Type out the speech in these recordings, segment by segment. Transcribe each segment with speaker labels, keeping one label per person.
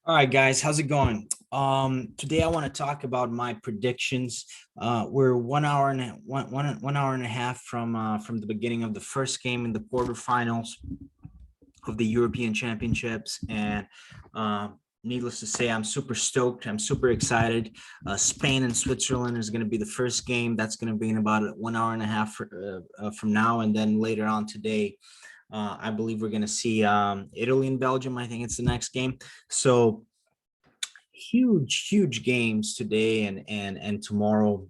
Speaker 1: All right, guys, how's it going? Today I want to talk about my predictions. We're 1 hour and 1 hour and a half from the beginning of the first game in the quarterfinals of the European Championships, and needless to say, I'm super stoked. I'm super excited. Spain and Switzerland is going to be the first game. That's going to be in about 1 hour and a half from now, and then later on today, I believe we're going to see Italy and Belgium. I think it's the next game. So huge games today and tomorrow.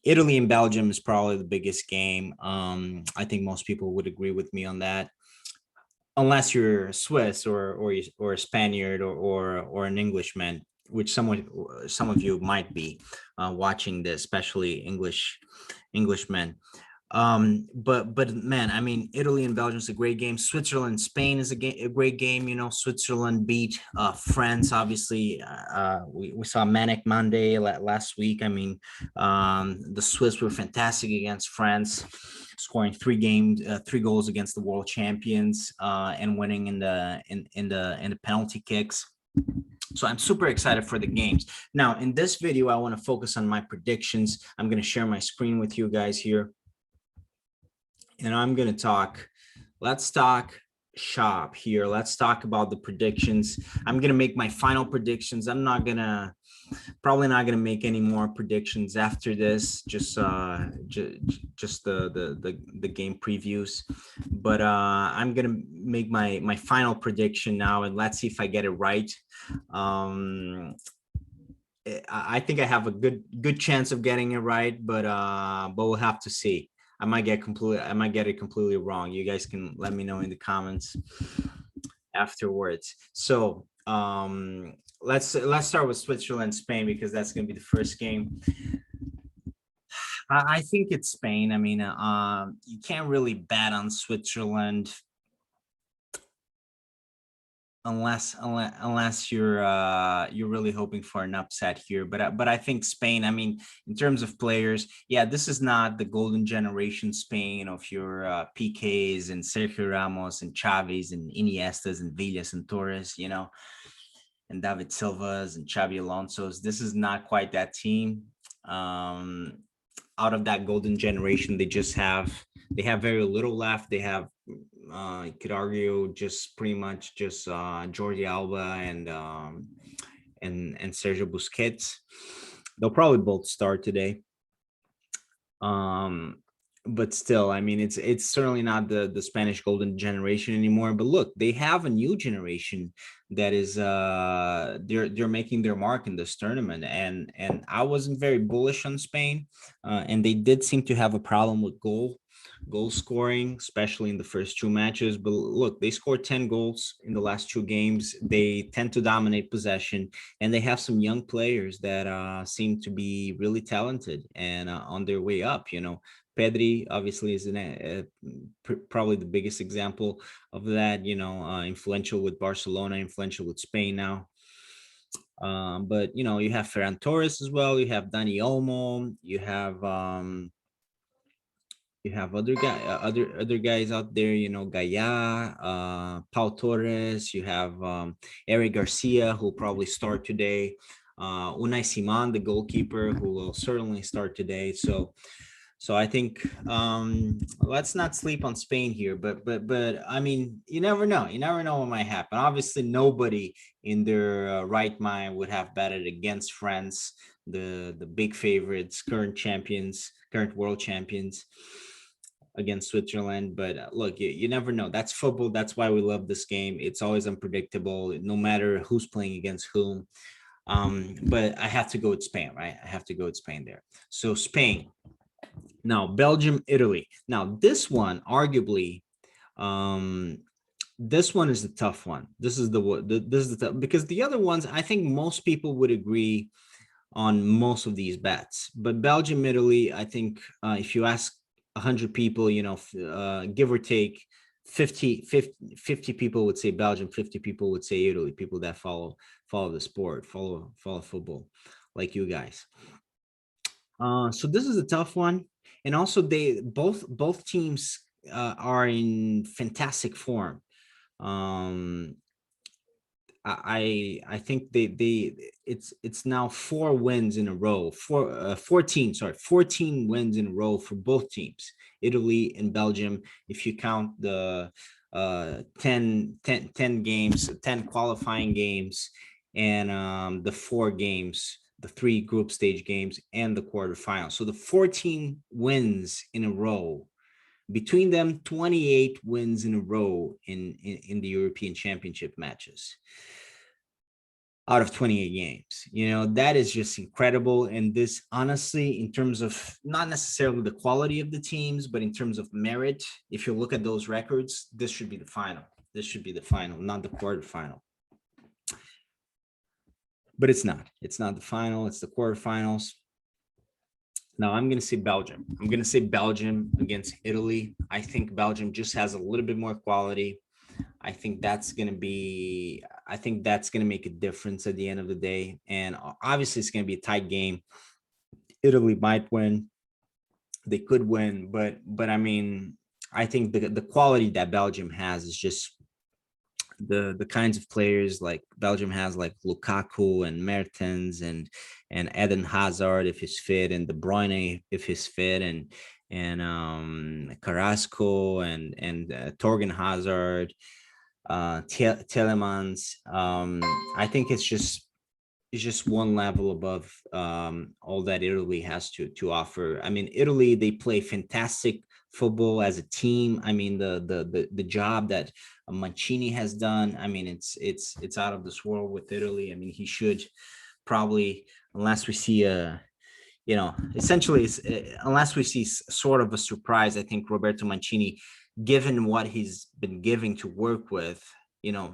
Speaker 1: Italy and Belgium is probably the biggest game. I think most people would agree with me on that, unless you're Swiss or a Spaniard or an Englishman, which some of you might be watching this, especially Englishmen. But man, I mean, Italy and Belgium is a great game. Switzerland, Spain is a great game. You know, Switzerland beat France. Obviously, we saw Manic Monday last week. I mean, the Swiss were fantastic against France, scoring three goals against the world champions, and winning in the penalty kicks. So I'm super excited for the games. Now, in this video, I want to focus on my predictions. I'm going to share my screen with you guys here, and I'm going to let's talk shop here. Let's talk about the predictions. I'm going to make my final predictions. I'm probably not going to make any more predictions after this, just the game previews. But I'm going to make my final prediction now, and let's see if I get it right. I think I have a good chance of getting it right, but we'll have to see. I might get it completely wrong. You guys can let me know in the comments afterwards. So let's start with Switzerland, Spain, because that's going to be the first game. I think it's Spain. I mean, you can't really bet on Switzerland unless you're really hoping for an upset here. But I think Spain, I mean, in terms of players, yeah, this is not the golden generation Spain of your PKs and Sergio Ramos and Chaves and Iniestas and Villas and Torres, you know, and David Silva's and Xabi Alonso's. This is not quite that team. Out of that golden generation, they have very little left. They have you could argue just pretty much just Jordi Alba and Sergio Busquets. They'll probably both start today. But still, I mean, it's certainly not the Spanish golden generation anymore. But look, they have a new generation that is they're making their mark in this tournament, and I wasn't very bullish on Spain, and they did seem to have a problem with goal scoring, especially in the first two matches. But look, they scored 10 goals in the last two games. They tend to dominate possession, and they have some young players that seem to be really talented and on their way up. You know, Pedri obviously is probably the biggest example of that. You know, influential with Barcelona, influential with Spain now. But you know, you have Ferran Torres as well. You have Dani Olmo. You have other guys out there, you know, Gaia, Pau Torres. You have Eric Garcia, who will probably start today. Unai Simon, the goalkeeper, who will certainly start today. So I think let's not sleep on Spain here, but I mean, you never know. You never know what might happen. Obviously, nobody in their right mind would have betted against France, the big favorites, current champions, current world champions, against Switzerland. But look, you never know. That's football. That's why we love this game. It's always unpredictable, no matter who's playing against whom. But I have to go with Spain, right? I have to go with Spain there. So Spain. Now, Belgium, Italy. Now, this one, arguably, this one is the tough one. This is the tough, because the other ones, I think most people would agree on most of these bets. But Belgium, Italy, I think if you ask 100 people, you know, give or take 50 people would say Belgium, 50 people would say Italy, people that follow the sport, follow football like you guys. So this is a tough one. And also they both teams are in fantastic form. I think it's now 4 wins in a row, 14 wins in a row for both teams, Italy and Belgium. If you count the 10 games, 10 qualifying games, and the 4 games, the 3 group stage games, and the quarterfinal. So the 14 wins in a row between them, 28 wins in a row in the European Championship matches out of 28 games. That is just incredible. And this, honestly, in terms of not necessarily the quality of the teams, but in terms of merit, if you look at those records, this should be the final. This should be the final, not the quarterfinal. But it's not. It's not the final. It's the quarterfinals. Now I'm going to say Belgium. I'm going to say Belgium against Italy. I think Belgium just has a little bit more quality. I think that's going to make a difference at the end of the day. And obviously it's going to be a tight game. Italy might win. They could win, but I mean, I think the quality that Belgium has is just the kinds of players like Belgium has, like Lukaku and Mertens and Eden Hazard if he's fit, and De Bruyne if he's fit, and Carrasco and Torgen Hazard, Telemans. I think it's just one level above all that Italy has to offer. I mean, Italy, they play fantastic football as a team. I mean, the job that Mancini has done, I mean, it's out of this world with Italy. I mean, he should probably, unless we see essentially, unless we see sort of a surprise, I think Roberto Mancini, given what he's been giving to work with,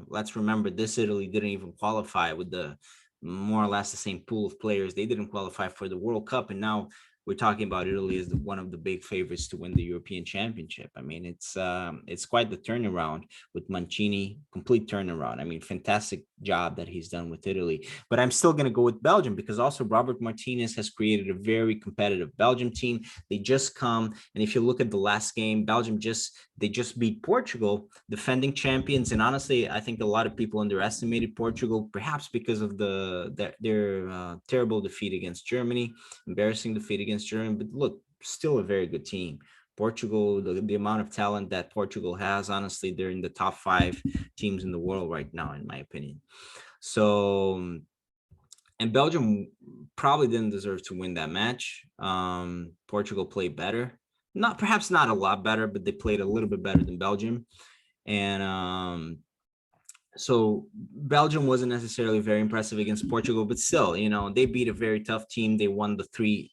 Speaker 1: let's remember this Italy didn't even qualify with the more or less the same pool of players. They didn't qualify for the World Cup, and now we're talking about Italy as one of the big favorites to win the European Championship. I mean, it's quite the turnaround with Mancini, complete turnaround. I mean, fantastic job that he's done with Italy. But I'm still going to go with Belgium because also Robert Martinez has created a very competitive Belgium team. They just come, and if you look at the last game, Belgium just beat Portugal, defending champions. And honestly, I think a lot of people underestimated Portugal, perhaps because of their terrible defeat against Germany, embarrassing defeat against Germany. But look, still a very good team. Portugal, the amount of talent that Portugal has, honestly, they're in the top 5 teams in the world right now, in my opinion. So, and Belgium probably didn't deserve to win that match. Portugal played better. Perhaps not a lot better, but they played a little bit better than Belgium. And so Belgium wasn't necessarily very impressive against Portugal, but still, they beat a very tough team. They won the 3.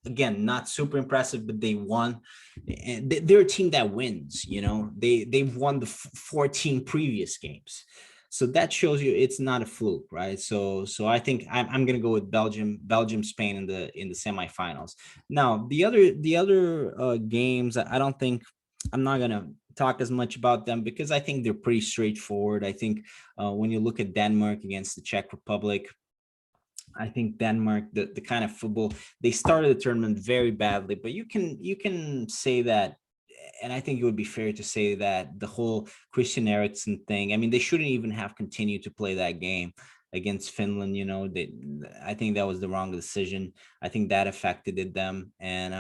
Speaker 1: Again, not super impressive, but they won. And they're a team that wins. They've won the 14 previous games. So that shows you it's not a fluke, right? So I think I'm going to go with Belgium, Spain in the semifinals. Now the other games, I'm not going to talk as much about them because I think they're pretty straightforward. I think when you look at Denmark against the Czech Republic, I think Denmark, the kind of football, they started the tournament very badly, but you can say that, and I think it would be fair to say that the whole Christian Eriksen thing, I mean, they shouldn't even have continued to play that game against Finland. I think that was the wrong decision. I think that affected them. And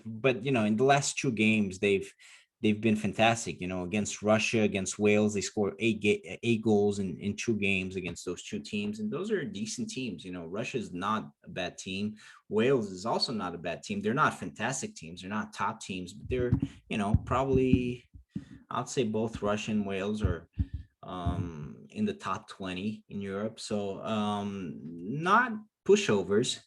Speaker 1: but in the last 2 games, they've been fantastic. Against Russia, against Wales, they scored 8 goals in 2 games against those 2 teams, and those are decent teams. Russia is not a bad team. Wales is also not a bad team. They're not fantastic teams. They're not top teams, but they're probably, I'd say both Russia and Wales are in the top 20 in Europe. So not pushovers.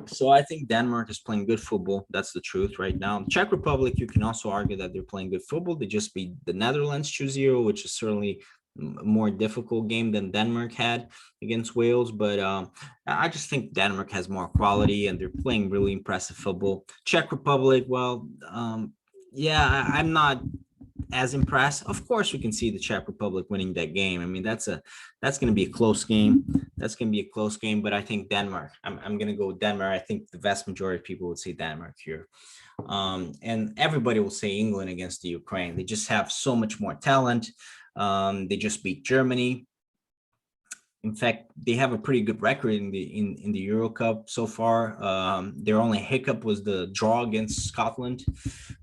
Speaker 1: So I think Denmark is playing good football. That's the truth right now. Czech Republic, you can also argue that they're playing good football. They just beat the Netherlands 2-0, which is certainly a more difficult game than Denmark had against Wales. But I just think Denmark has more quality and they're playing really impressive football. Czech Republic, well, I'm not as impressed. Of course, we can see the Czech Republic winning that game. I mean, that's going to be a close game. But I think Denmark. I'm going to go with Denmark. I think the vast majority of people would say Denmark here. And everybody will say England against the Ukraine. They just have so much more talent. They just beat Germany. In fact, they have a pretty good record in the Euro Cup so far. Their only hiccup was the draw against Scotland,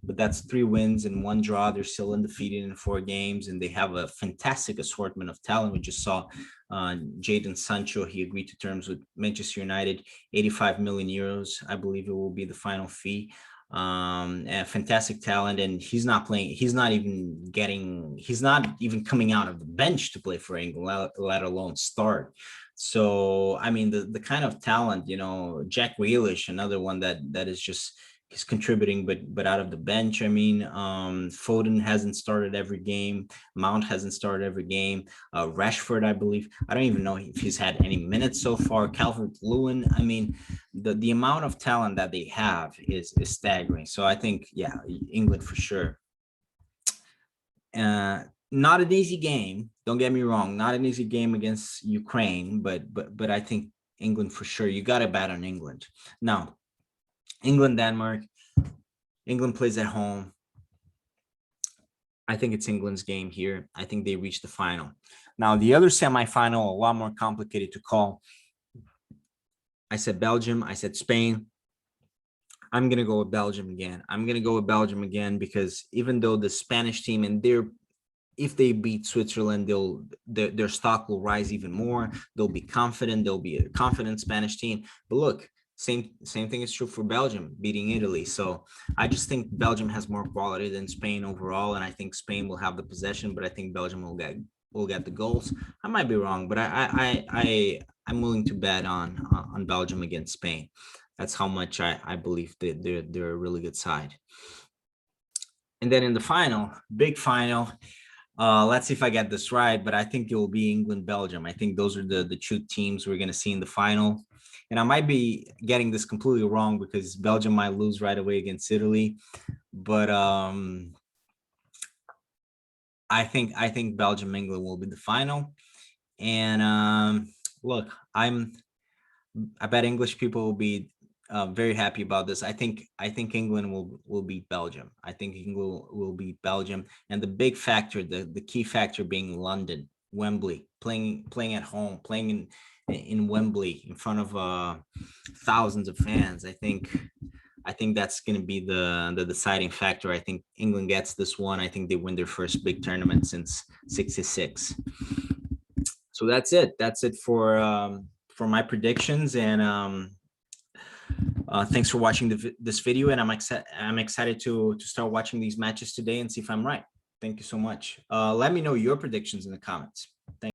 Speaker 1: but that's 3 wins and 1 draw. They're still undefeated in 4 games, and they have a fantastic assortment of talent. We just saw Jadon Sancho. He agreed to terms with Manchester United, 85 million euros. I believe it will be the final fee. And fantastic talent, and he's not even coming out of the bench to play for England, let alone start. So I mean, the kind of talent, Jack Grealish, another one that is just, he's contributing, but out of the bench. I mean, Foden hasn't started every game. Mount hasn't started every game. Rashford, I believe, I don't even know if he's had any minutes so far. Calvert-Lewin. I mean, the amount of talent that they have is staggering. So I think, yeah, England for sure. Not an easy game. Don't get me wrong. Not an easy game against Ukraine, but I think England for sure. You got to bet on England. Now, England, Denmark. England plays at home. I think it's England's game here. I think they reach the final. Now, the other semifinal, a lot more complicated to call. I said Belgium. I said Spain. I'm going to go with Belgium again. Because even though the Spanish team, and if they beat Switzerland, their stock will rise even more. They'll be confident. They'll be a confident Spanish team. But look, same thing is true for Belgium beating Italy. So I just think Belgium has more quality than Spain overall, and I think Spain will have the possession, but I think Belgium will get the goals. I might be wrong, but I'm willing to bet on Belgium against Spain. That's how much I believe that they're a really good side. And then in the final, big final, let's see if I get this right, but I think it will be England, Belgium. I think those are the 2 teams we're going to see in the final. And I might be getting this completely wrong because Belgium might lose right away against Italy. But I think Belgium, England will be the final. And look, I bet English people will be very happy about this. I think England will beat Belgium. I think England will beat Belgium, and the big factor, the key factor being London, Wembley, playing at home, playing in Wembley in front of thousands of fans. I think that's going to be the deciding factor. I think England gets this one. I think they win their first big tournament since '66. So that's it. That's it for my predictions, and thanks for watching this video, and I'm excited to start watching these matches today and see if I'm right. Thank you so much. Let me know your predictions in the comments.